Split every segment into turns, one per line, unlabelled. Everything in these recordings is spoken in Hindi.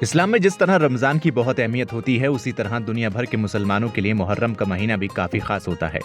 इस्लाम में जिस तरह रमज़ान की बहुत अहमियत होती है, उसी तरह दुनिया भर के मुसलमानों के लिए मुहर्रम का महीना भी काफ़ी खास होता है।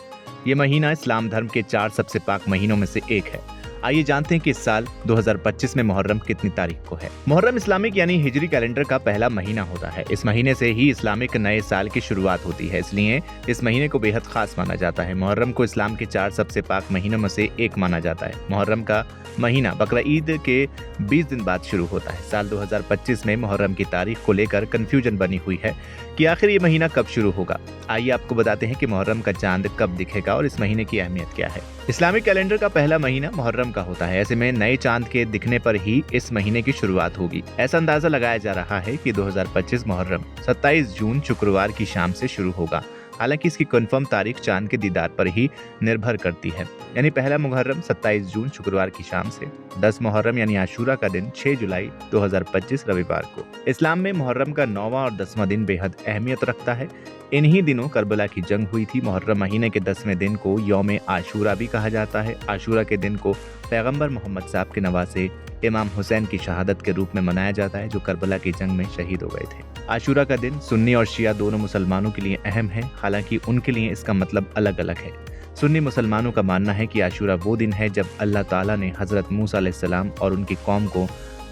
ये महीना इस्लाम धर्म के 4 सबसे पाक महीनों में से एक है। आइए जानते हैं कि इस साल 2025 में मुहर्रम कितनी तारीख को है। मुहर्रम इस्लामिक यानी हिजरी कैलेंडर का पहला महीना होता है। इस महीने से ही इस्लामिक नए साल की शुरुआत होती है, इसलिए इस महीने को बेहद खास माना जाता है। मुहर्रम को इस्लाम के 4 सबसे पाक महीनों में से एक माना जाता है। मुहर्रम का महीना बकरा ईद के 20 दिन बाद शुरू होता है। साल 2025 में मुहर्रम की तारीख को लेकर कंफ्यूजन बनी हुई है कि आखिर ये महीना कब शुरू होगा। आइए आपको बताते हैं कि मुहर्रम का चांद कब दिखेगा और इस महीने की अहमियत क्या है। इस्लामिक कैलेंडर का पहला महीना मुहर्रम का होता है। ऐसे में नए चांद के दिखने पर ही इस महीने की शुरुआत होगी। ऐसा अंदाजा लगाया जा रहा है कि 2025 मुहर्रम 27 जून शुक्रवार की शाम से शुरू होगा। हालांकि इसकी कंफर्म तारीख चांद के दीदार पर ही निर्भर करती है। यानी पहला मुहर्रम 27 जून शुक्रवार की शाम से, 10 मुहर्रम यानी आशूरा का दिन 6 जुलाई 2025 रविवार को। इस्लाम में मुहर्रम का 9वां और 10वां दिन बेहद अहमियत रखता है। इन्हीं दिनों करबला की जंग हुई थी। मुहर्रम महीने के 10वें दिन को यौम आशूरा भी कहा जाता है। आशूरा के दिन को पैगंबर मोहम्मद साहब के नवासे इमाम हुसैन की शहादत के रूप में मनाया जाता है, जो करबला की जंग में शहीद हो गए थे। आशूरा का दिन सुन्नी और शिया दोनों मुसलमानों के लिए अहम है, हालांकि उनके लिए इसका मतलब अलग अलग है। सुन्नी मुसलमानों का मानना है कि आशूरा वो दिन है जब अल्लाह ताला ने हजरत मूसा अलैहिस्सलाम और उनकी कौम को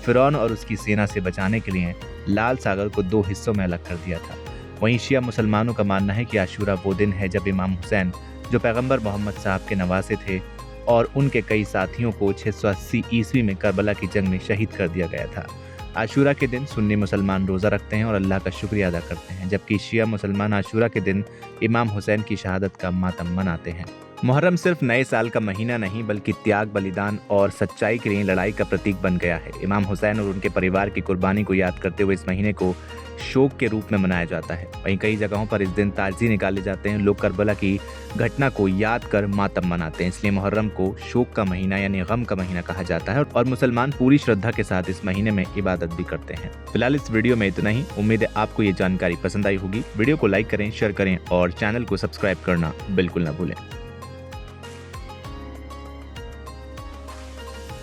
फिरौन और उसकी सेना से बचाने के लिए लाल सागर को 2 हिस्सों में अलग कर दिया था। वहीं शिया मुसलमानों का मानना है कि आशूरा वो दिन है जब इमाम हुसैन, जो पैगंबर मोहम्मद साहब के नवासे थे, और उनके कई साथियों को 680 ईस्वी में करबला की जंग में शहीद कर दिया गया था। आशूरा के दिन सुन्नी मुसलमान रोज़ा रखते हैं और अल्लाह का शुक्रिया अदा करते हैं, जबकि शिया मुसलमान आशूरा के दिन इमाम हुसैन की शहादत का मातम मनाते हैं। मुहर्रम सिर्फ नए साल का महीना नहीं, बल्कि त्याग, बलिदान और सच्चाई के लिए लड़ाई का प्रतीक बन गया है। इमाम हुसैन और उनके परिवार की कुर्बानी को याद करते हुए इस महीने को शोक के रूप में मनाया जाता है। वहीं कई जगहों पर इस दिन ताज़ी निकाले जाते हैं। लोग करबला की घटना को याद कर मातम मनाते हैं। इसलिए मुहर्रम को शोक का महीना यानी गम का महीना कहा जाता है और मुसलमान पूरी श्रद्धा के साथ इस महीने में इबादत भी करते हैं। फिलहाल इस वीडियो में इतना ही। उम्मीद है आपको ये जानकारी पसंद आई होगी। वीडियो को लाइक करें, शेयर करें और चैनल को सब्सक्राइब करना बिल्कुल न भूलें।